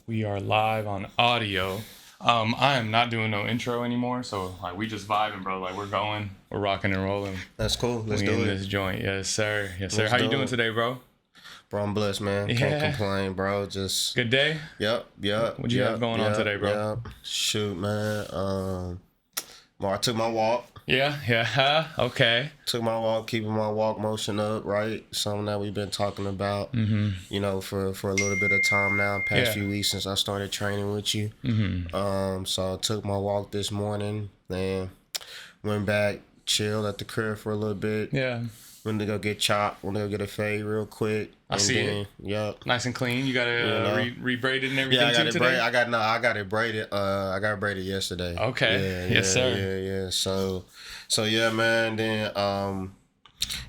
We are live on audio. I am not doing no intro anymore, so like we just vibing, bro. Like we're rocking and rolling. That's cool. Let's We do in it. this joint, yes sir, yes sir. Let's How you do doing it. today, bro? Bro, I'm blessed, man. Yeah. Can't complain, bro. Just Good day. Yep. What you have going on today, bro? Yep. Shoot, man. Well, I took my walk. Yeah. Okay. Took my walk, keeping my walk motion up, right? Something that we've been talking about, you know, for a little bit of time now, past few weeks since I started training with you. So I took my walk this morning, then went back, chilled at the crib for a little bit. Yeah. Went to go get chopped. Went to go get a fade real quick. I see it. Yep. Nice and clean. You got it re-braided and everything Yeah, I got too it today? braided. I got it braided. I got it braided yesterday. Okay. Yeah, Yes, sir. Yeah. So yeah, man.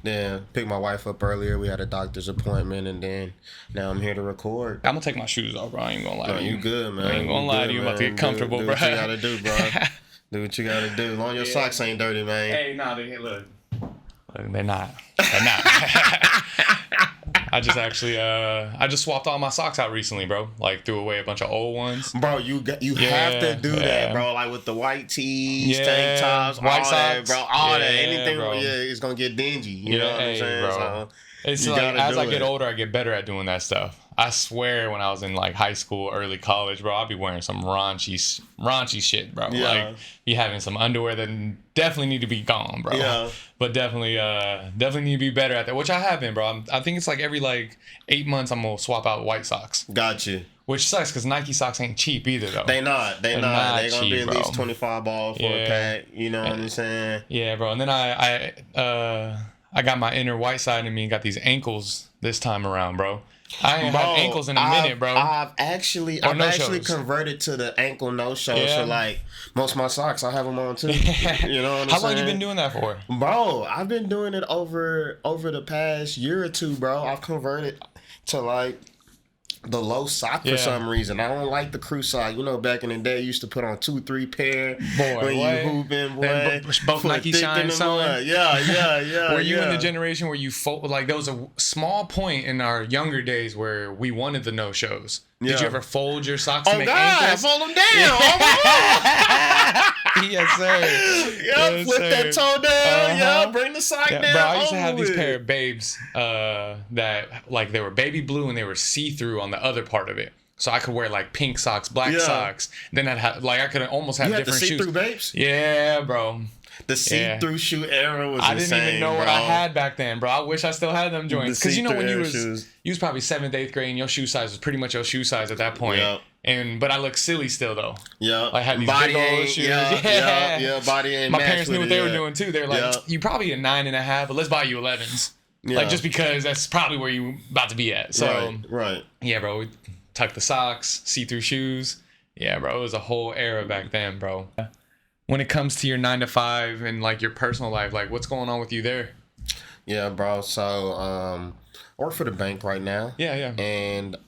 Then picked my wife up earlier. We had a doctor's appointment, and then now I'm here to record. I'm gonna take my shoes off, bro. I ain't gonna lie to you. You good, man? I ain't gonna lie to you. I'm about to get comfortable, do bro. what you gotta do, bro. Do what you gotta do. As long as your socks ain't dirty, man. Hey, nah, look, they're not. I just actually, I just swapped all my socks out recently, bro. Like, threw away a bunch of old ones. Bro, you have to do that, bro. Like with the white tees, tank tops, white all socks, that, bro. All that, anything, bro. it's gonna get dingy. You know what I'm saying? Bro. So, it's like as I get older, I get better at doing that stuff. I swear, when I was in like high school, early college, bro, I'd be wearing some raunchy shit, bro. Yeah. Like be having some underwear that definitely need to be gone, bro. Yeah. But definitely need to be better at that, which I have been, bro. I think it's like every like 8 months I'm gonna swap out white socks. Gotcha. Which sucks because Nike socks ain't cheap either, though. They're not. They gonna cheap, be at bro. least 25 balls for a pack. You know what I'm saying? Yeah, bro. And then I got my inner white side in me and got these ankles this time around, bro. I ain't had ankles in a minute, bro. I've actually converted to the ankle no shows for like most of my socks. I have them on too. You know what I'm saying? How long you been doing that for? Bro, I've been doing it over the past year or two, bro. I've converted to like the low sock for some reason. I don't like the crew sock. You know, back in the day, you used to put on 2-3 pair. Boy, when you hooping, boy. Both Nike Shine selling. Yeah. Were you in the generation where you fold? Like, there was a small point in our younger days where we wanted the no shows. Did you ever fold your socks to make ankles? Fold them down. Yes, sir. Yeah, flip that toe down. Yeah, bring the sock down. Bro, I used to have these pair of babes that, like, they were baby blue and they were see-through on the other part of it. So I could wear, like, pink socks, black socks. Then I'd have, like, I could almost have different shoes. You had the see-through babes? Yeah, bro. The see-through shoe era was I insane, didn't even know bro. what I had back then, bro. I wish I still had them joints. Because, you know, when you was probably 7th, 8th grade and your shoe size was pretty much your shoe size at that point. Yep. But I looked silly still, though. Yeah. I had these body big old shoes. Yeah, body ain't My parents knew what they were doing, too. They were like, you probably a 9.5, but let's buy you 11s. Yeah. Like, just because that's probably where you about to be at. So, right. Yeah, bro. We tucked the socks, see-through shoes. Yeah, bro. It was a whole era back then, bro. When it comes to your 9 to 5 and like your personal life, like what's going on with you there? Yeah, bro. So, I work for the bank right now. Yeah. And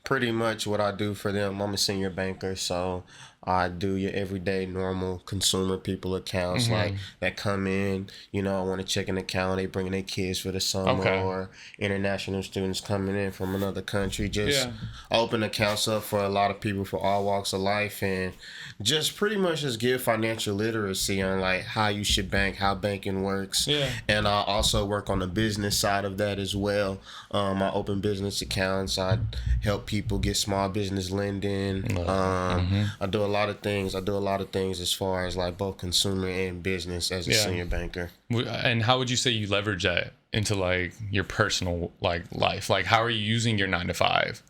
pretty much what I do for them, I'm a senior banker, so I do your everyday normal consumer people accounts like that come in. You know, I want to check an account. They bringing their kids for the summer or international students coming in from another country. Just open accounts up for a lot of people for all walks of life and just pretty much just give financial literacy on like how you should bank, how banking works. Yeah. And I also work on the business side of that as well. I open business accounts. I help people get small business lending. I do a lot of things. I do a lot of things as far as like both consumer and business as a senior banker. And how would you say you leverage that into like your personal like life? Like how are you using your 9 to 5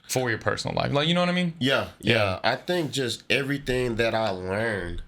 for your personal life? Like, you know what I mean? Yeah. I think just everything that I learned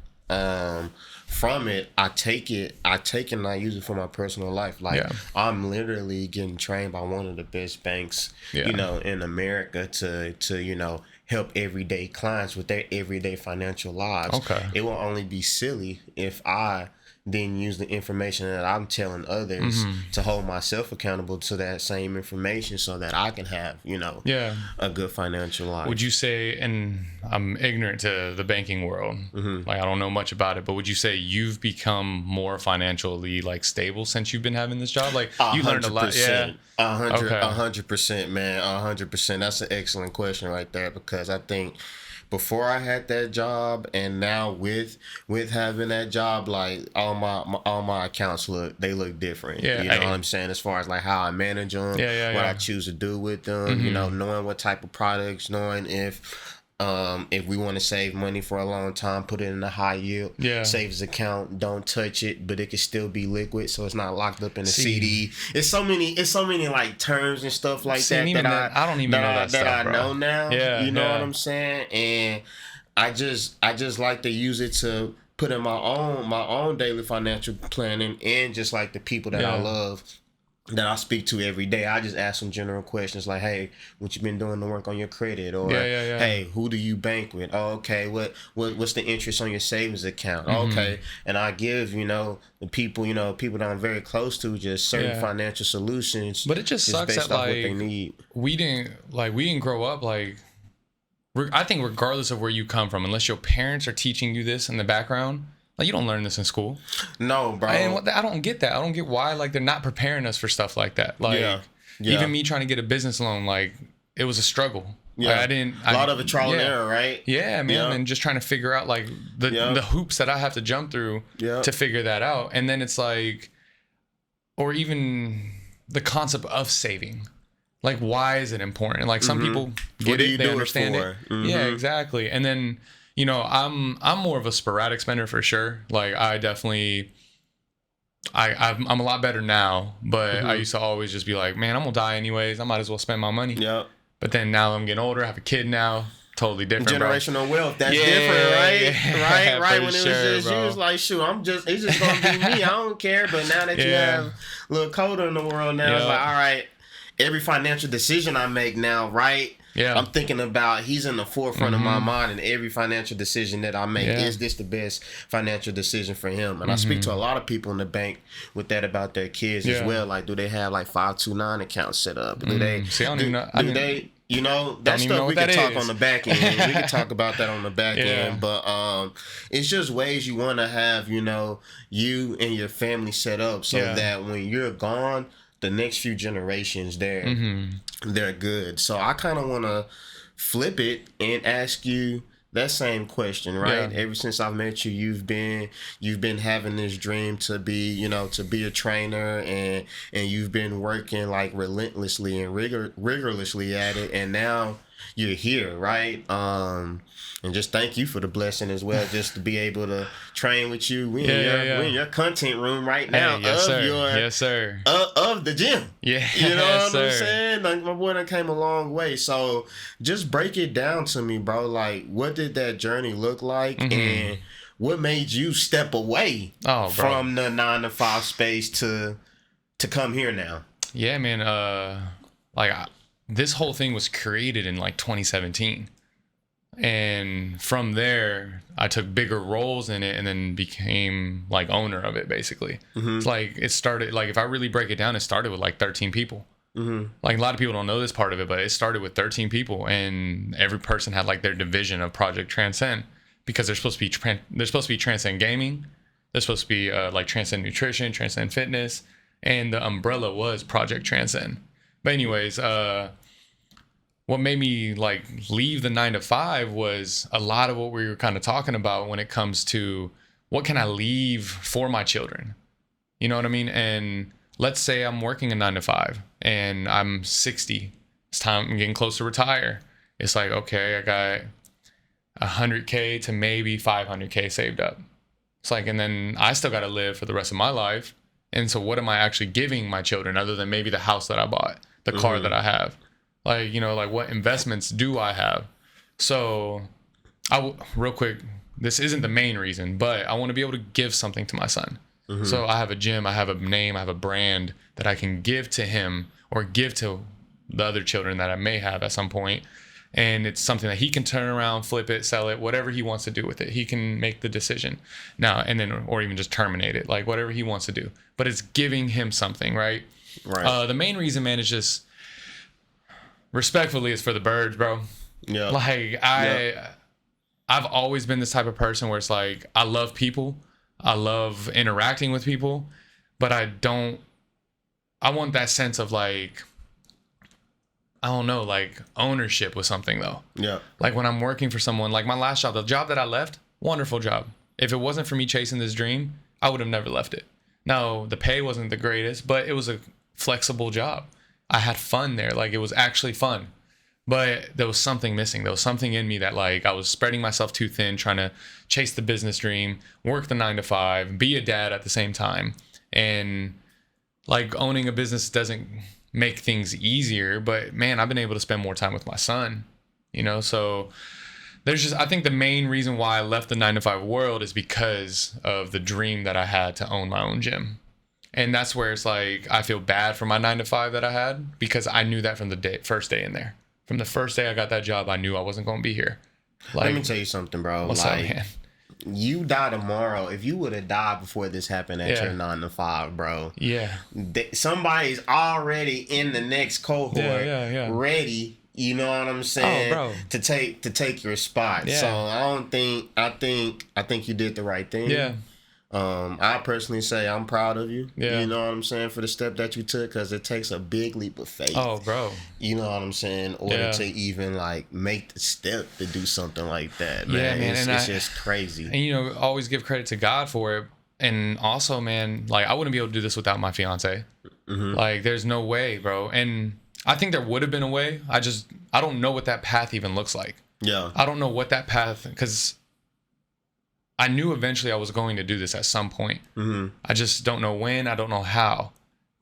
from it, I take it and I use it for my personal life. Like I'm literally getting trained by one of the best banks, you know, in America to you know, help everyday clients with their everyday financial lives. It will only be silly if I then use the information that I'm telling others to hold myself accountable to that same information so that I can have, a good financial life. Would you say, and I'm ignorant to the banking world, like I don't know much about it, but would you say you've become more financially like stable since you've been having this job? Like you learned a lot. Yeah. 100%, man. 100%. That's an excellent question right there, because I think before I had that job and now with having that job, like all my accounts look different. Yeah, you know what I'm saying? As far as like how I manage them, what I choose to do with them, knowing what type of products, knowing if we want to save money for a long time, put it in a high yield savings account, don't touch it, but it can still be liquid, so it's not locked up in a CD. It's so many like terms and stuff like that I don't even know that stuff, I bro. know now. Yeah, you know what I'm saying? And I just like to use it to put in my own daily financial planning, and just like the people that I love, that I speak to every day. I just ask them general questions like, hey, what you been doing to work on your credit? Or hey, who do you bank with? Oh, okay, what's the interest on your savings account? Okay. And I give, the people, people that I'm very close to, just certain financial solutions. But it just sucks that like what they need. we didn't grow up like, I think regardless of where you come from, unless your parents are teaching you this in the background, like you don't learn this in school. No, bro. And I don't get that. I don't get why like they're not preparing us for stuff like that. Like even me trying to get a business loan, like it was a struggle. Yeah, like, a lot of it trial and error, right? Yeah, man, and just trying to figure out like the hoops that I have to jump through to figure that out. And then it's like, or even the concept of saving. Like, why is it important? Like some people get it, they understand it. Yeah, exactly. And then, I'm more of a sporadic spender for sure. Like I definitely, I'm a lot better now, but I used to always just be like, man, I'm gonna die anyways. I might as well spend my money. Yep. But then now I'm getting older. I have a kid now. Totally different. Generational wealth. That's different, right? Right. When it was just you, was like, shoot, it's just gonna be me. I don't care. But now that you have a little coder in the world now, it's like, all right, every financial decision I make now, right? Yeah. I'm thinking about, he's in the forefront of my mind, and every financial decision that I make, is this the best financial decision for him? And I speak to a lot of people in the bank with that about their kids as well. Like, do they have like 529 accounts set up? Do they? See, I don't even know. That stuff we can talk on the back end. We can talk about that on the back end. But it's just ways you want to have, you and your family set up so that when you're gone, the next few generations, they're good. So I kind of want to flip it and ask you that same question, right? Ever since I've met you, you've been having this dream to be, to be a trainer, and you've been working like relentlessly and rigorously at it, and now you're here, right? And just thank you for the blessing as well, just to be able to train with you. We're in your content room right now of the gym. Yeah, you know what I'm saying? Like, my boy done came a long way. So just break it down to me, bro. Like, what did that journey look like, and what made you step away from the 9-to-5 space to come here now? Yeah, man. This whole thing was created in like 2017. And from there, I took bigger roles in it and then became like owner of it, basically. It's like, it started, like, if I really break it down, it started with like 13 people. Like, a lot of people don't know this part of it, but it started with 13 people, and every person had like their division of Project Transcend, because there's supposed to be Transcend Gaming. There's supposed to be like Transcend Nutrition, Transcend Fitness, and the umbrella was Project Transcend. But anyways, what made me like leave the 9-to-5 was a lot of what we were kind of talking about when it comes to what can I leave for my children? You know what I mean? And let's say I'm working a 9-to-5 and I'm 60. It's time, I'm getting close to retire. It's like, okay, I got 100K to maybe 500K saved up. It's like, and then I still got to live for the rest of my life. And so what am I actually giving my children other than maybe the house that I bought, the car that I have? Like, like what investments do I have? So real quick, this isn't the main reason, but I want to be able to give something to my son. So I have a gym, I have a name, I have a brand that I can give to him or give to the other children that I may have at some point. and it's something that he can turn around, flip it, sell it, whatever he wants to do with it. He can make the decision now, and then, or even just terminate it, like whatever he wants to do. But it's giving him something, right? Right. The main reason, man, is just respectfully, it's for the birds, bro. Yeah. Like I've always been this type of person where it's like I love people, I love interacting with people, but I want that sense of like, I don't know, like ownership with something though. Yeah. Like when I'm working for someone, like my last job, the job that I left, wonderful job. If it wasn't for me chasing this dream, I would have never left it. Now, the pay wasn't the greatest, but it was a flexible job. I had fun there. Like it was actually fun. But there was something missing. There was something in me that like I was spreading myself too thin, trying to chase the business dream, work the 9 to 5, be a dad at the same time. And like owning a business doesn't make things easier, but man, I've been able to spend more time with my son, you know? So there's just, I think the main reason why I left the 9 to 5 world is because of the dream that I had to own my own gym. And that's where it's like, I feel bad for my 9 to 5 that I had, because I knew that from the first day in there. From the first day I got that job, I knew I wasn't going to be here. Like, let me tell you something, bro. What's like, up, man? You die tomorrow. If you would have died before this happened at your 9 to 5, bro. Yeah. Somebody's already in the next cohort, ready. You know what I'm saying? Oh, bro. To take your spot. Yeah. So I think you did the right thing. Yeah. I personally say I'm proud of you. Yeah. You know what I'm saying, for the step that you took, because it takes a big leap of faith. Oh, bro. You know what I'm saying? In order to even like make the step to do something like that, man. Yeah, man. It's just crazy. And you know, always give credit to God for it. And also, man, like I wouldn't be able to do this without my fiance. Mm-hmm. Like there's no way, bro. And I think there would have been a way. I don't know what that path even looks like. Yeah. I don't know what that path, because I knew eventually I was going to do this at some point. Mm-hmm. I just don't know when. I don't know how.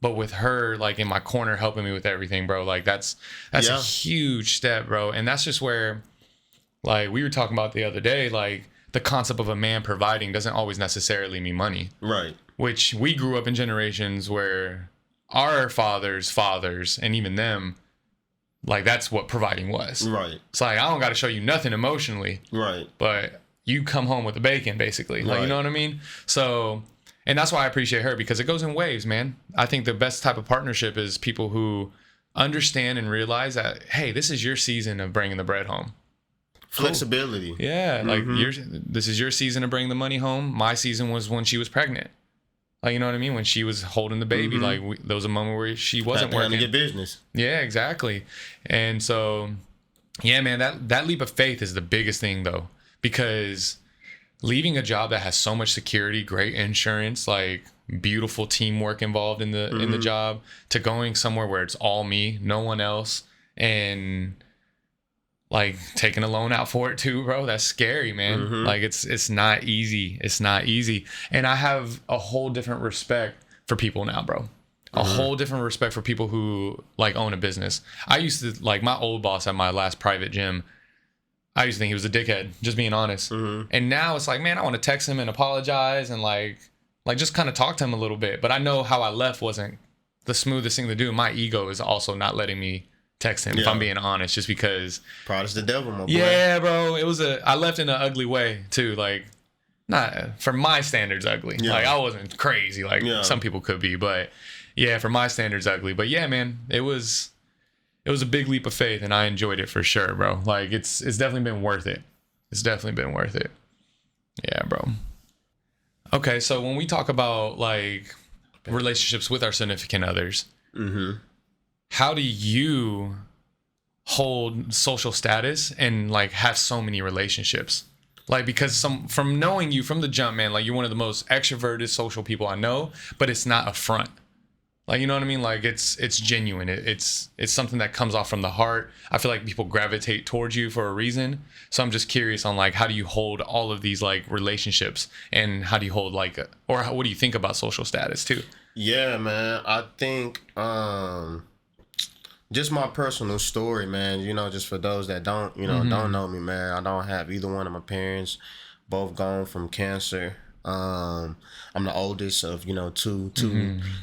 But with her, like in my corner, helping me with everything, bro, like that's a huge step, bro. And that's just where, like we were talking about the other day, like the concept of a man providing doesn't always necessarily mean money. Right. Which we grew up in generations where our fathers, and even them, like that's what providing was. Right. It's like, I don't got to show you nothing emotionally. Right. But you come home with the bacon, basically. Like, you know what I mean? So, and that's why I appreciate her, because it goes in waves, man. I think the best type of partnership is people who understand and realize that, hey, this is your season of bringing the bread home. Flexibility. Cool. Yeah. Like this is your season of bringing the money home. My season was when she was pregnant. Like, you know what I mean? When she was holding the baby, like there was a moment where she wasn't working. To get business. Yeah, exactly. And so, yeah, man, that leap of faith is the biggest thing though. Because leaving a job that has so much security, great insurance, like beautiful teamwork involved in the job, to going somewhere where it's all me, no one else, and like taking a loan out for it too, bro, that's scary, man. Like it's not easy. It's not easy. And I have a whole different respect for people now, bro. A whole different respect for people who like own a business. I used to, like, my old boss at my last private gym, I used to think he was a dickhead, just being honest. And now it's like, man, I want to text him and apologize and like just kind of talk to him a little bit. But I know how I left wasn't the smoothest thing to do. My ego is also not letting me text him, if I'm being honest, just because. Pride is the devil, my boy. Yeah, bro. I left in an ugly way too. Like, not for my standards ugly. Yeah. Like I wasn't crazy like some people could be, but yeah, for my standards ugly. But yeah, man, it was a big leap of faith, and I enjoyed it for sure, bro. Like it's definitely been worth it. It's definitely been worth it. Yeah, bro. Okay, so when we talk about like relationships with our significant others, how do you hold social status and like have so many relationships? Like, because from knowing you from the jump, man, like you're one of the most extroverted social people I know, but it's not a front. Like, you know what I mean? Like it's genuine. It's something that comes off from the heart. I feel like people gravitate towards you for a reason. So I'm just curious on like, how do you hold all of these like relationships, and how do you hold like, what do you think about social status too? Yeah, man. I think, just my personal story, man, you know, just for those that don't know me, man, I don't have either one of my parents, both gone from cancer. I'm the oldest of, you know, two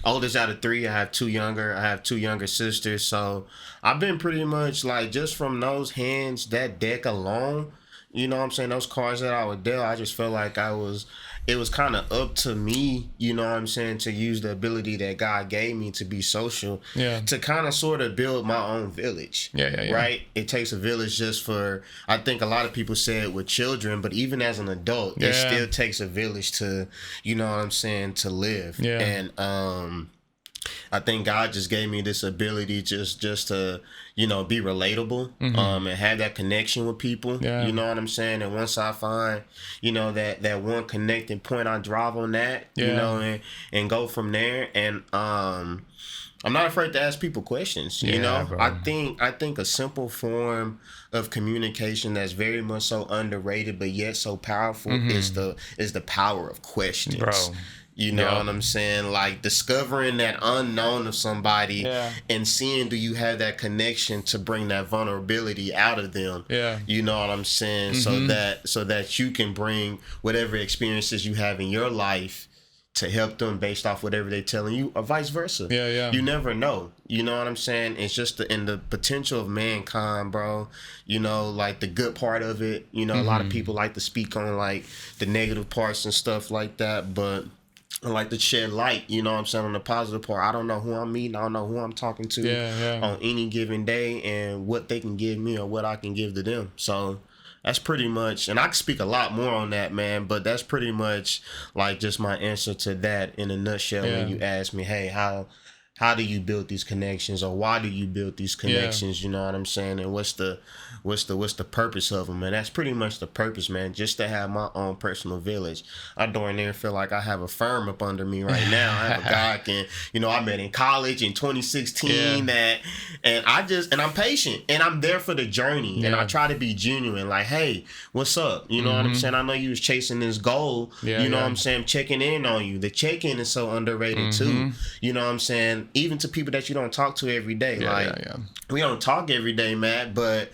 oldest out of three. I have two younger sisters. So I've been pretty much like, just from those hands, that deck alone, you know what I'm saying, those cards that I would deal, I just felt like it was kind of up to me, you know what I'm saying, to use the ability that God gave me to be social, to kind of sort of build my own village. Right? It takes a village just for, I think a lot of people say it with children, but even as an adult, it still takes a village to, you know what I'm saying, to live. And I think God just gave me this ability just to, you know, be relatable, and have that connection with people. You know what I'm saying? And once I find, you know, that one connecting point, I drive on that, you know, and go from there. And I'm not afraid to ask people questions. You know, bro. I think a simple form of communication that's very much so underrated but yet so powerful is the power of questions. Bro. You know what I'm saying? Like, discovering that unknown of somebody and seeing, do you have that connection to bring that vulnerability out of them? You know what I'm saying? So that you can bring whatever experiences you have in your life to help them based off whatever they're telling you, or vice versa. You never know. You know what I'm saying? It's just in the potential of mankind, bro. You know, like the good part of it. You know, a lot of people like to speak on like the negative parts and stuff like that, but I like to shed light, you know what I'm saying, on the positive part. I don't know who I'm meeting. I don't know who I'm talking to on any given day, and what they can give me or what I can give to them. So that's pretty much, and I can speak a lot more on that, man, but that's pretty much like just my answer to that in a nutshell. When you ask me, hey, how do you build these connections, or why do you build these connections? You know what I'm saying? And what's the purpose of them? And that's pretty much the purpose, man. Just to have my own personal village. I darn near feel like I have a firm up under me right now. I have a guy I can, you know, I met in college in 2016 and I'm patient, and I'm there for the journey, and I try to be genuine. Like, hey, what's up? You know what I'm saying? I know you was chasing this goal. You know what I'm saying? I'm checking in on you. The check-in is so underrated too. You know what I'm saying? Even to people that you don't talk to every day. We don't talk every day, Matt, but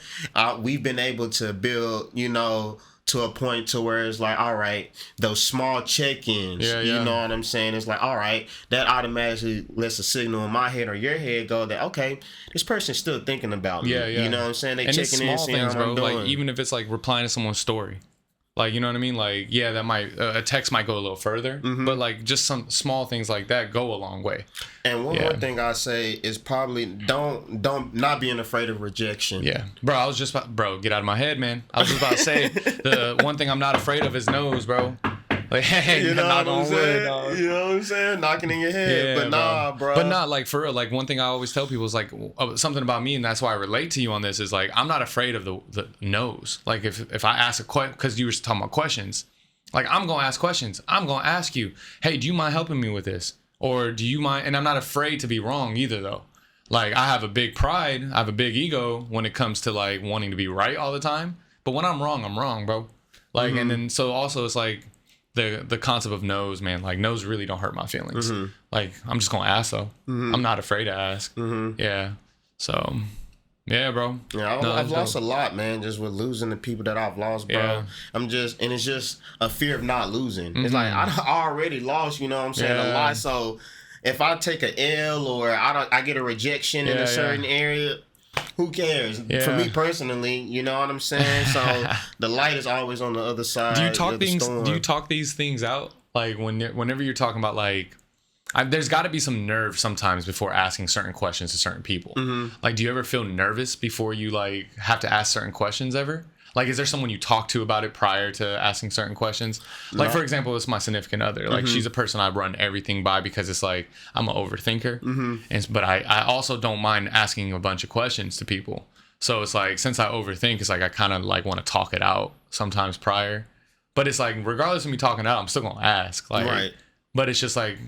we've been able to build, you know, to a point to where it's like, all right, those small check-ins, you know what I'm saying? It's like, all right, that automatically lets a signal in my head or your head go that, okay, this person's still thinking about me. You know what I'm saying? They checking in, seeing how I'm doing. Like, even if it's like replying to someone's story. Like, you know what I mean? Like, yeah, that might, a text might go a little further, but like just some small things like that go a long way. And one more thing I say is probably don't not being afraid of rejection. Bro, I was just about, get out of my head, man. I was just about to say, the one thing I'm not afraid of is no's, bro. Like, hey, you know what I'm saying? You know what I'm saying? Knocking in your head. But nah, bro. But not like, for real. Like, one thing I always tell people is like, something about me, and that's why I relate to you on this, is like, I'm not afraid of the no's. Like, if I ask a question, because you were talking about questions, like, I'm going to ask questions. I'm going to ask you, hey, do you mind helping me with this? Or do you mind? And I'm not afraid to be wrong either, though. Like, I have a big pride. I have a big ego when it comes to like wanting to be right all the time. But when I'm wrong, bro. Like, and then, so also it's like, the concept of no's, man, like, no's really don't hurt my feelings. Like, I'm just gonna ask, though. I'm not afraid to ask. So yeah, bro. I've lost a lot, man, just with losing the people that I've lost, bro. And it's just a fear of not losing. It's like, I already lost, you know what I'm saying, a lot. So if I take a L, or I get a rejection in a certain area, who cares? For me personally, you know what I'm saying? So the light is always on the other side. Do you talk these things out? Like, whenever you're talking about, like, there's got to be some nerve sometimes before asking certain questions to certain people. Like, do you ever feel nervous before you like have to ask certain questions ever? Like, is there someone you talk to about it prior to asking certain questions? Like, for example, it's my significant other. Like, she's a person I run everything by, because it's like, I'm an overthinker. But I also don't mind asking a bunch of questions to people. So it's like, since I overthink, it's like I kind of like want to talk it out sometimes prior. But it's like, regardless of me talking it out, I'm still going to ask. Like, but it's just like,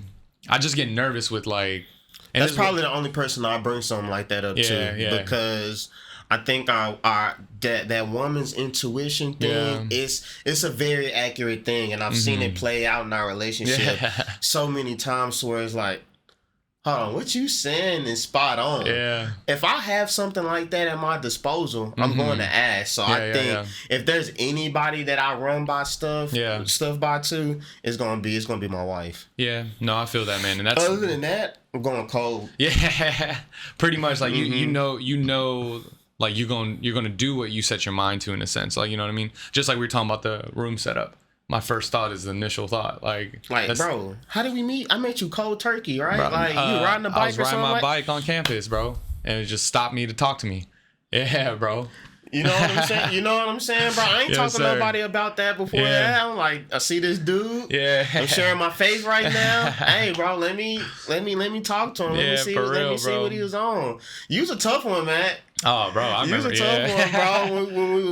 I just get nervous with like... And that's probably the only person I bring something like that up to. Because... I think that woman's intuition thing it's a very accurate thing, and I've seen it play out in our relationship so many times where it's like, hold on, what you saying is spot on. Yeah. If I have something like that at my disposal, I'm going to ask. So I think if there's anybody that I run by stuff by too, it's gonna be my wife. Yeah. No, I feel that, man. And that's other than that, I'm going cold. Yeah. Pretty much like you know like you're gonna do what you set your mind to in a sense. Like, you know what I mean? Just like we were talking about the room setup. My first thought is the initial thought. Like bro, how did we meet? I met you cold turkey, right? Bro, like, you riding a bike or something? I was riding my bike on campus, bro. And it just stopped me to talk to me. Yeah, bro. You know what I'm saying? You know what I'm saying, bro? I ain't talking to nobody about that before that. I'm like, I see this dude. Yeah. I'm sharing my face right now. Hey, bro, let me talk to him. Let me see what he was on. You was a tough one, man. Oh, bro, I remember. You was a tough one, bro. When we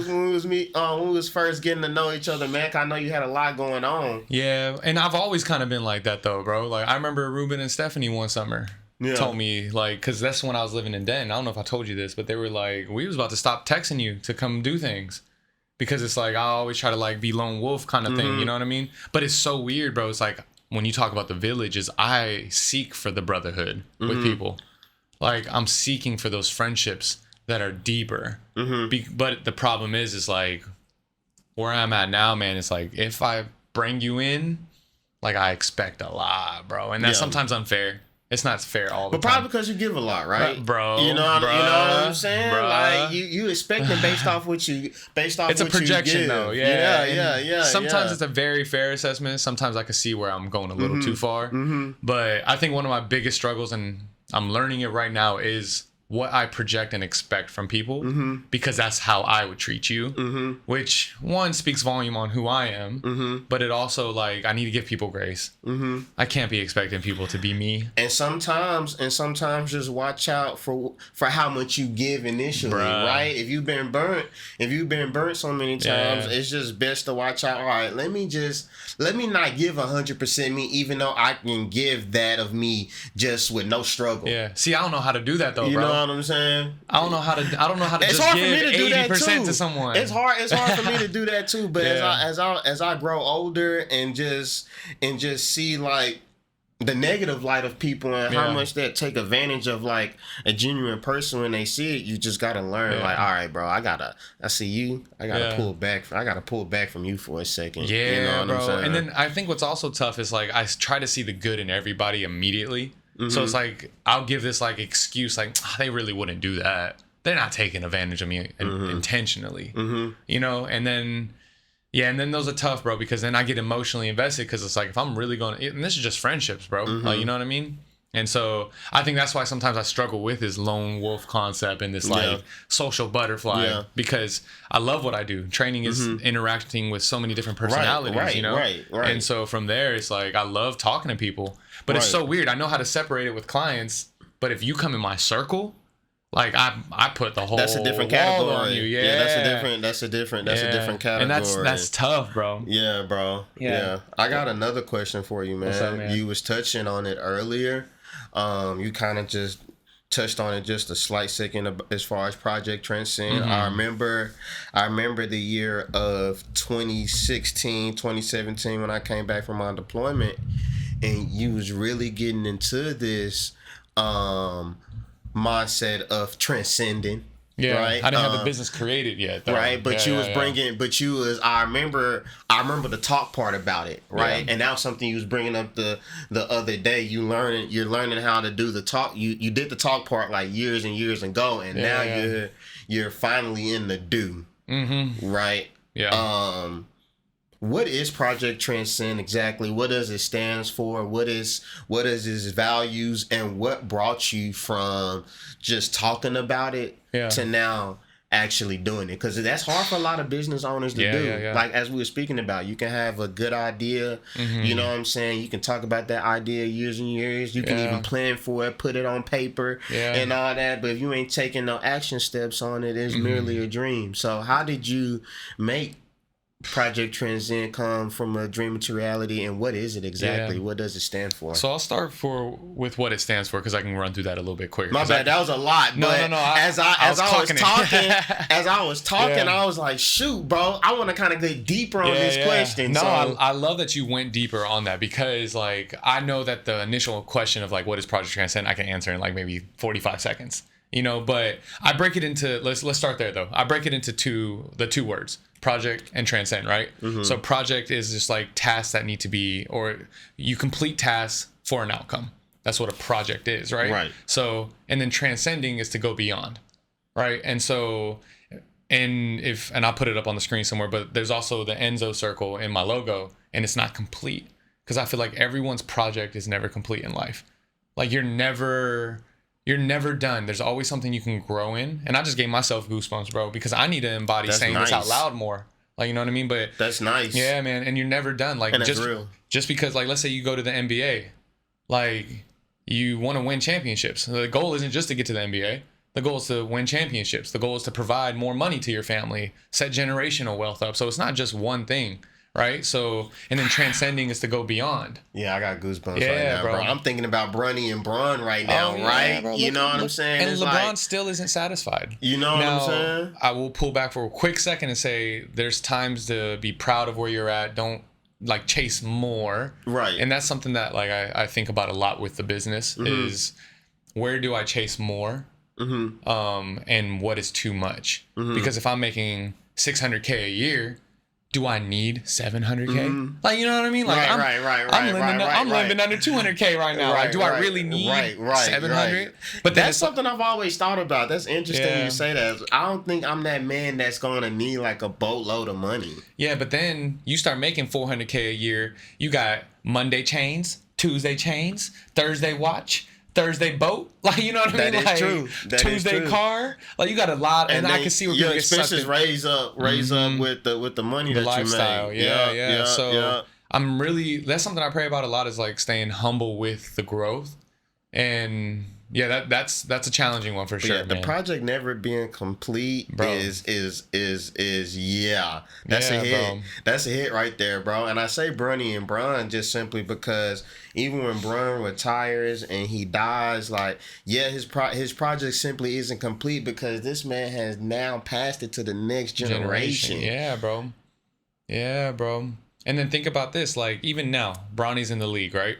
was first getting to know each other, man. 'Cause I know you had a lot going on. Yeah, and I've always kind of been like that though, bro. Like I remember Ruben and Stephanie one summer. Yeah. Told me, like, because that's when I was living in Denton. I don't know if I told you this, but they were like, we was about to stop texting you to come do things. Because it's like, I always try to, like, be lone wolf kind of thing, you know what I mean? But it's so weird, bro. It's like, when you talk about the village, is I seek for the brotherhood with people. Like, I'm seeking for those friendships that are deeper. But the problem is like, where I'm at now, man, it's like, if I bring you in, like, I expect a lot, bro. And that's sometimes unfair. It's not fair all the time. But probably because you give a lot, right? Bro. You know what I'm saying? Like, you expecting based off what you It's a projection, though. Yeah. Sometimes it's a very fair assessment. Sometimes I can see where I'm going a little too far. But I think one of my biggest struggles, and I'm learning it right now, is what I project and expect from people, because that's how I would treat you, which one speaks volume on who I am, but it also, like, I need to give people grace. I can't be expecting people to be me. And sometimes just watch out for how much you give initially, right? If you've been burnt so many times, it's just best to watch out. All right, let me not give 100% me, even though I can give that of me just with no struggle. Yeah. See, I don't know how to do that though, bro. You know what I'm saying? I don't know how to it's just hard give for me to do 80% that too. to someone. It's hard for me to do that too. But as I grow older and just see, like, the negative light of people and how much that take advantage of, like, a genuine person when they see it, you just gotta learn, like, all right, bro, I see you, I gotta pull back from you for a second. Yeah, you know what bro. I'm saying? And then I think what's also tough is, like, I try to see the good in everybody immediately. So it's like, I'll give this, like, excuse, like, they really wouldn't do that. They're not taking advantage of me intentionally, you know? And then those are tough, bro, because then I get emotionally invested, because it's like, if I'm really going to, and this is just friendships, bro, like, you know what I mean? And so I think that's why sometimes I struggle with this lone wolf concept and this, like, social butterfly, because I love what I do. Training is interacting with so many different personalities, you know? Right. And so from there, it's like, I love talking to people, but it's so weird. I know how to separate it with clients, but if you come in my circle, like, I put the whole that's a different category on you. That's a different category. And that's tough, bro. Yeah, bro. Yeah. I got another question for you, man. What's up, man? You was touching on it earlier. You kind of just touched on it just a slight second as far as Project Transcend. I remember the year of 2016, 2017 when I came back from my deployment, and you was really getting into this mindset of transcending. Yeah, right? I didn't have the business created yet, though. Right, but I remember the talk part about it, right? And that was something you was bringing up the other day. You're learning how to do the talk. You did the talk part, like, years and years ago, and now you're finally in the do. Right? Yeah. What is Project Transcend exactly? What does it stand for? What is its values, and what brought you from just talking about it to now actually doing it? Because that's hard for a lot of business owners to do. Like, as we were speaking about, you can have a good idea, you know what I'm saying? You can talk about that idea years and years. You can even plan for it, put it on paper and all that. But if you ain't taking no action steps on it, it's merely a dream. So how did you make Project Transcend come from a dream to reality, and what is it exactly? Yeah. What does it stand for? So I'll start with what it stands for because I can run through that a little bit quicker. My bad, that was a lot. No. As I was talking, Yeah. I was like, shoot, bro, I want to kind of get deeper on this question. No, So I love that you went deeper on that because like I know that the initial question of like what is Project Transcend I can answer in like maybe 45 seconds. But I break it into let's start there though. I break it into the two words, project and transcend, right? So project is just like tasks that need to be, or you complete tasks for an outcome. That's what a project is, right? Right. So, and then transcending is to go beyond, right? And so, and I'll put it up on the screen somewhere, but there's also the Enzo circle in my logo, and it's not complete because I feel like everyone's project is never complete in life. Like you're never done. There's always something you can grow in. And I just gave myself goosebumps, bro, because I need to embody That's saying nice. this out loud more. Like, you know what I mean? But that's nice. yeah, man. And you're never done. Like, And that's real. Just because, like, let's say you go to the NBA, like, you want to win championships. The goal isn't just to get to the NBA. The goal is to win championships. The goal is to provide more money to your family, set generational wealth up. So it's not just one thing. Right. So, and then transcending is to go beyond. Yeah, I got goosebumps Yeah, right now, bro. bro. I'm thinking about Bronny and Bron right now, right? Bro. You know what I'm saying? And It's LeBron like, still isn't satisfied. you know what I'm saying? I will pull back for a quick second and say there's times to be proud of where you're at. Don't like chase more. Right. And that's something that like I think about a lot with the business is where do I chase more? And what is too much? Because if I'm making 600K a year, do I need 700K? Like, you know what I mean? Like, I'm living under 200K right now. Like, do I really need 700? But that's something I've always thought about. That's interesting you say that. I don't think I'm that man that's going to need like a boatload of money. Yeah, but then you start making 400K a year. You got Monday chains, Tuesday chains, Thursday watch, Thursday boat, like, you know what I mean? That is true. Tuesday car, like you got a lot, and I can see where people get sucked in. Your expenses raise up with the money The that lifestyle. you make. Yeah. So I'm really, that's something I pray about a lot is like staying humble with the growth, and yeah, that's a challenging one for sure. Yeah, the project never being complete bro. is that's a hit. Bro. That's a hit right there, bro. And I say Bronny and Bron just simply because even when Bron retires and he dies, like his project simply isn't complete because this man has now passed it to the next generation. Yeah, bro. And then think about this, like even now, Bronny's in the league, right?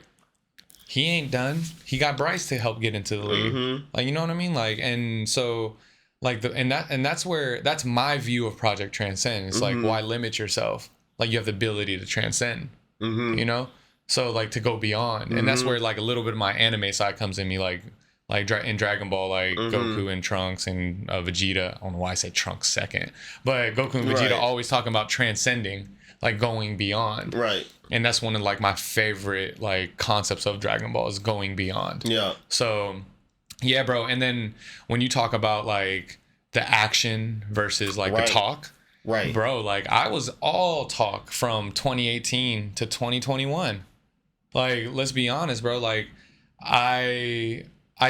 He ain't done. He got Bryce to help get into the league. Like, you know what I mean? Like, and so like that's my view of Project Transcend. It's like, why limit yourself? Like you have the ability to transcend, you know? So like to go beyond. And that's where like a little bit of my anime side comes in me, like in Dragon Ball, like Goku and Trunks and Vegeta. I don't know why I say Trunks second, but Goku and Vegeta always talking about transcending, like going beyond. Right. And that's one of like my favorite like concepts of Dragon Ball is going beyond. Yeah. So yeah, bro. And then when you talk about like the action versus like the talk, right, bro, like I was all talk from 2018 to 2021. Like, let's be honest, bro. Like I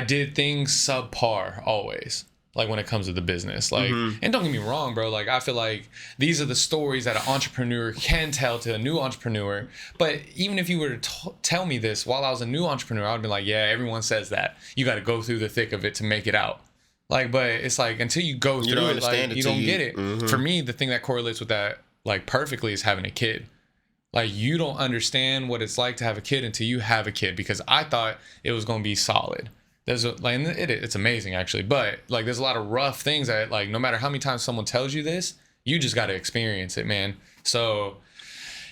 did things subpar always. Like when it comes to the business, like, and don't get me wrong, bro. Like I feel like these are the stories that an entrepreneur can tell to a new entrepreneur. But even if you were to tell me this while I was a new entrepreneur, I would be like, yeah, everyone says that. You got to go through the thick of it to make it out. Like, but it's like until you go through it, like you don't get it. For me, the thing that correlates with that like perfectly is having a kid. Like you don't understand what it's like to have a kid until you have a kid, because I thought it was going to be solid. It's amazing actually, but like there's a lot of rough things that like no matter how many times someone tells you this, you just got to experience it, man. So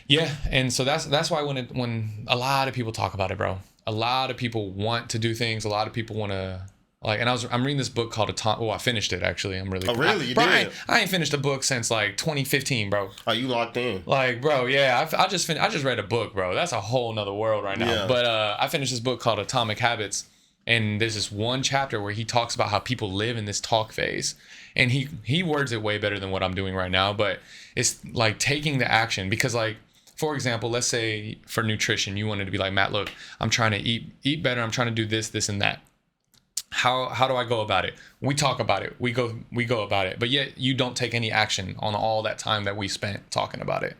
yeah, and so that's why when a lot of people talk about it, bro, a lot of people want to do things, a lot of people want to like, and I'm reading this book called I finished it actually. I'm really you did? I ain't finished a book since like 2015, bro. Are you locked in? Like, bro, yeah, I just read a book, bro. That's a whole nother world right now. But I finished this book called Atomic Habits. And there's this one chapter where he talks about how people live in this talk phase. And he words it way better than what I'm doing right now. But it's like taking the action. Because like, for example, let's say for nutrition, you wanted to be like, Matt, look, I'm trying to eat better. I'm trying to do this, and that. How do I go about it? We talk about it. We go about it. But yet you don't take any action on all that time that we spent talking about it.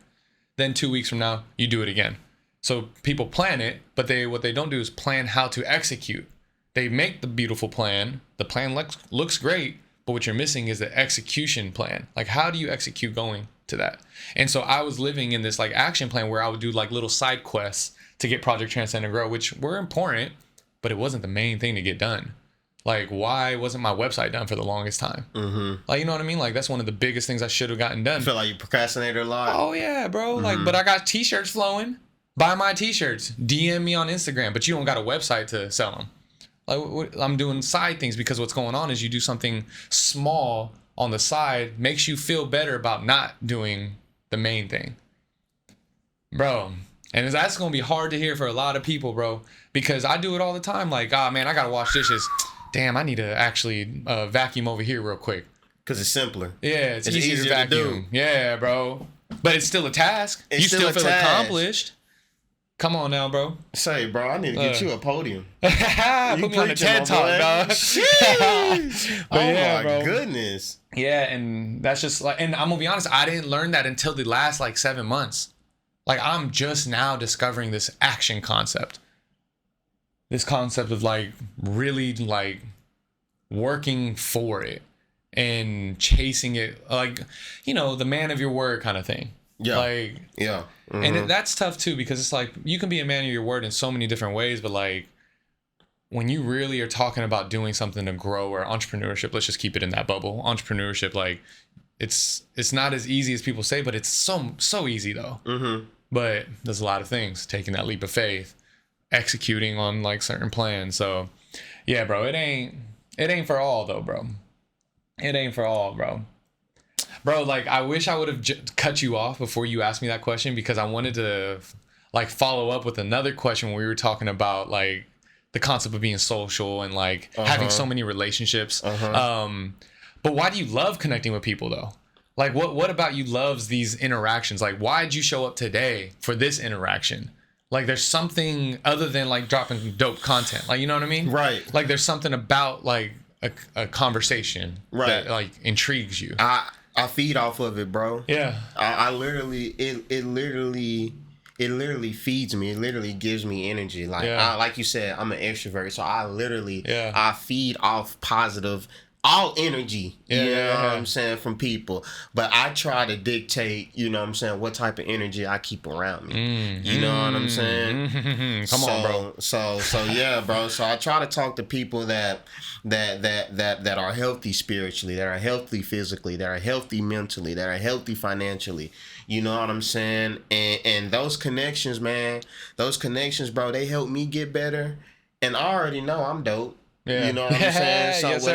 Then 2 weeks from now, you do it again. So people plan it, but what they don't do is plan how to execute. They make the beautiful plan. The plan looks great, but what you're missing is the execution plan. Like, how do you execute going to that? And so I was living in this like action plan where I would do like little side quests to get Project Transcend and Grow, which were important, but it wasn't the main thing to get done. Like, why wasn't my website done for the longest time? Mm-hmm. Like, you know what I mean? Like, that's one of the biggest things I should have gotten done. I feel like you procrastinated a lot. Oh, yeah, bro. Mm-hmm. Like, but I got t-shirts flowing. Buy my t-shirts. DM me on Instagram, but you don't got a website to sell them. Like, I'm doing side things because what's going on is you do something small on the side, makes you feel better about not doing the main thing. Bro. And that's going to be hard to hear for a lot of people, bro, because I do it all the time. Like, man, I got to wash dishes. Damn, I need to actually vacuum over here real quick. Because it's simpler. Yeah, it's easier to vacuum. Yeah, bro. But it's still a task. You still feel accomplished. Come on now, bro. Say, bro, I need to get you a podium. Put me on the TED Talk, dog. My goodness. Yeah, and that's just like, and I'm going to be honest, I didn't learn that until the last like 7 months. Like, I'm just now discovering this action concept. This concept of like really like working for it and chasing it, like, you know, the man of your word kind of thing. Yeah. Like, yeah. Mm-hmm. And that's tough too, because it's like you can be a man of your word in so many different ways, but like when you really are talking about doing something to grow, or entrepreneurship, let's just keep it in that bubble. Entrepreneurship, like it's not as easy as people say, but it's so easy though. Mm-hmm. But there's a lot of things, taking that leap of faith, executing on like certain plans. So yeah, bro, it ain't for all though, bro. It ain't for all, bro. Bro, like, I wish I would have cut you off before you asked me that question, because I wanted to like follow up with another question when we were talking about like the concept of being social and like having so many relationships. But why do you love connecting with people though? Like, what about you loves these interactions? Like, why'd you show up today for this interaction? Like, there's something other than like dropping dope content. Like, you know what I mean? Right. Like, there's something about like a conversation that like intrigues you. I feed off of it, bro. Yeah. I literally, it literally feeds me. It literally gives me energy. Like, like you said, I'm an extrovert, so I literally, I feed off positive, all energy, you know what I'm saying, from people. But I try to dictate, you know what I'm saying, what type of energy I keep around me. You know what I'm saying? Come on, bro. So yeah, bro. So I try to talk to people that are healthy spiritually, that are healthy physically, that are healthy mentally, that are healthy financially. You know what I'm saying? And those connections, man, bro, they help me get better. And I already know I'm dope. Yeah. You know what I'm saying? So yes,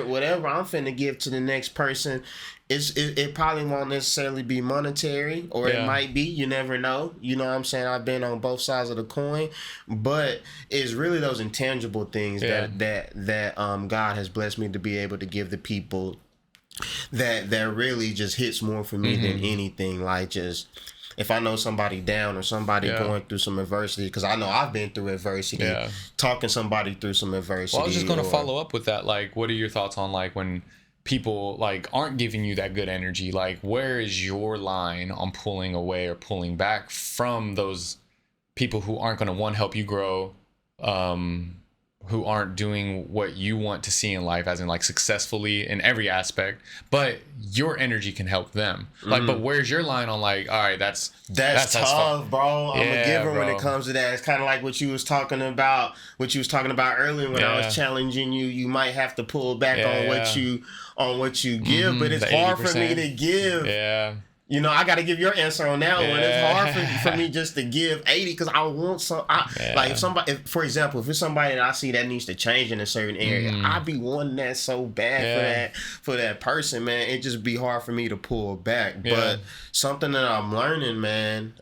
whatever I'm finna give to the next person, it probably won't necessarily be monetary, or it might be. You never know. You know what I'm saying? I've been on both sides of the coin, but it's really those intangible things that God has blessed me to be able to give the people that really just hits more for me than anything. Like, just if I know somebody down or somebody going through some adversity, because I know I've been through adversity, talking somebody through some adversity. Well, I was just going to follow up with that. Like, what are your thoughts on like when people like aren't giving you that good energy? Like, where is your line on pulling away or pulling back from those people who aren't going to help you grow, who aren't doing what you want to see in life, as in like successfully in every aspect, but your energy can help them. Like, but where's your line on like, all right, that's tough, bro. I'm a giver when it comes to that. It's kind of like what you was talking about earlier when I was challenging you. You might have to pull back on what you give, but it's hard for me to give. Yeah. You know, I got to give your answer on that one. It's hard for me just to give 80, because I want some. Like, if somebody, for example, if it's somebody that I see that needs to change in a certain area, I be wanting that so bad for that person, man. It just be hard for me to pull back. But something that I'm learning, man,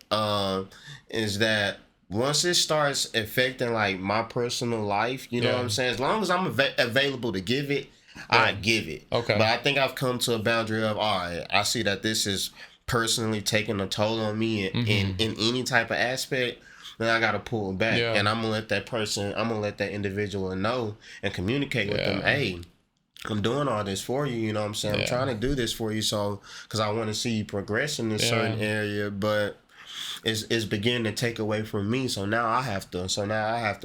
is that once it starts affecting like my personal life, you know what I'm saying? As long as I'm available to give it, I give it. Okay. But I think I've come to a boundary of, all right, I see that this is personally taking a toll on me in any type of aspect. then I gotta pull back, Yeah. and I'm gonna let that individual know and communicate with them. Hey, I'm doing all this for you. You know what I'm saying? I'm trying to do this for you, so because I want to see you progress in this certain area, but it's beginning to take away from me. So now I have to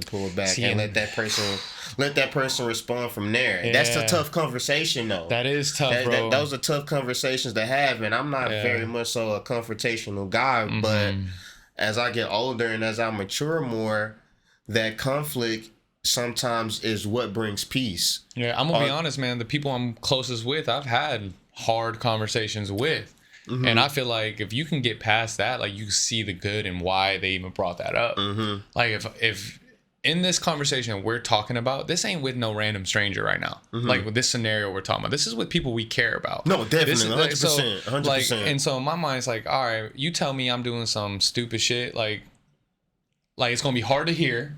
pull back and let that person respond from there. Yeah. That's a tough conversation, though. That is tough, bro. Those are tough conversations to have, and I'm not very much so a confrontational guy. But as I get older and as I mature more, that conflict sometimes is what brings peace. Yeah, I'm gonna be honest, man. The people I'm closest with, I've had hard conversations with. And I feel like if you can get past that, like you see the good and why they even brought that up. Like if in this conversation we're talking about, this ain't with no random stranger right now. Like with this scenario we're talking about, this is with people we care about. No, definitely, 100%, 100%. Like, and so in my mind, it's like, all right, you tell me I'm doing some stupid shit, like it's gonna be hard to hear.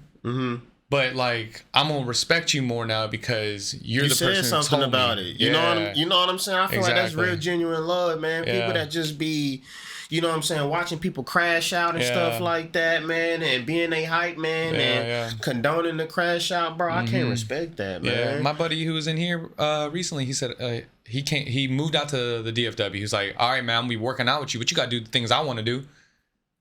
But like I'm gonna respect you more now because you're the person who said something told about me. it. You know what I'm saying? I feel like that's real genuine love, man. People that just be, you know what I'm saying, watching people crash out and stuff like that, man, and being a hype man and condoning the crash out, bro. I can't respect that, man. Yeah, my buddy who was in here recently, he said he moved out to the DFW. He was like, all right, man, I'm gonna be working out with you, but you gotta do the things I want to do.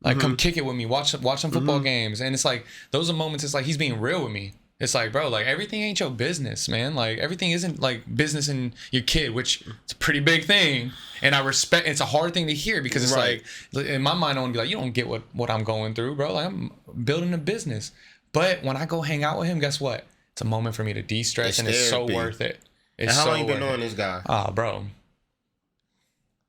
Like, come kick it with me, watch some football games. And it's like, those are moments, it's like, he's being real with me. It's like, bro, like, everything ain't your business, man. Like, everything isn't, like, business in your kid, which it's a pretty big thing. And I respect, it's a hard thing to hear because it's like, in my mind, I want to be like, you don't get what I'm going through, bro. Like, I'm building a business. But when I go hang out with him, guess what? It's a moment for me to de-stress, and it's so worth it. And how long you been knowing this guy? Oh, bro.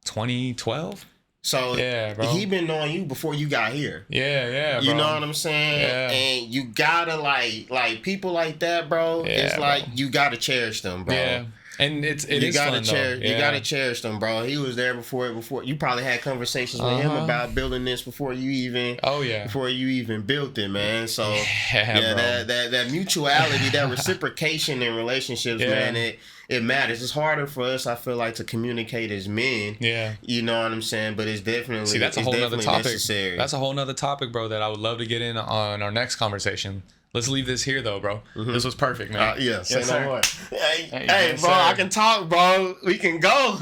2012? So he been knowing you before you got here. Yeah, bro. You know what I'm saying? Yeah. And you gotta like people like that, bro. It's like you gotta cherish them, bro. Yeah. And it you is gotta fun, cherish. though. You gotta cherish them, bro. He was there before you probably had conversations with him about building this before you even. Before you even built it, man. So bro. that mutuality, that reciprocation in relationships, man. It matters. It's harder for us, I feel like, to communicate as men. Yeah. You know what I'm saying? But it's definitely See, that's a whole nother topic. Necessary. That's a whole nother topic, bro, that I would love to get in on our next conversation. Let's leave this here, though, bro. This was perfect, man. Say no more. Hey, yes, bro, sir. I can talk, bro. We can go.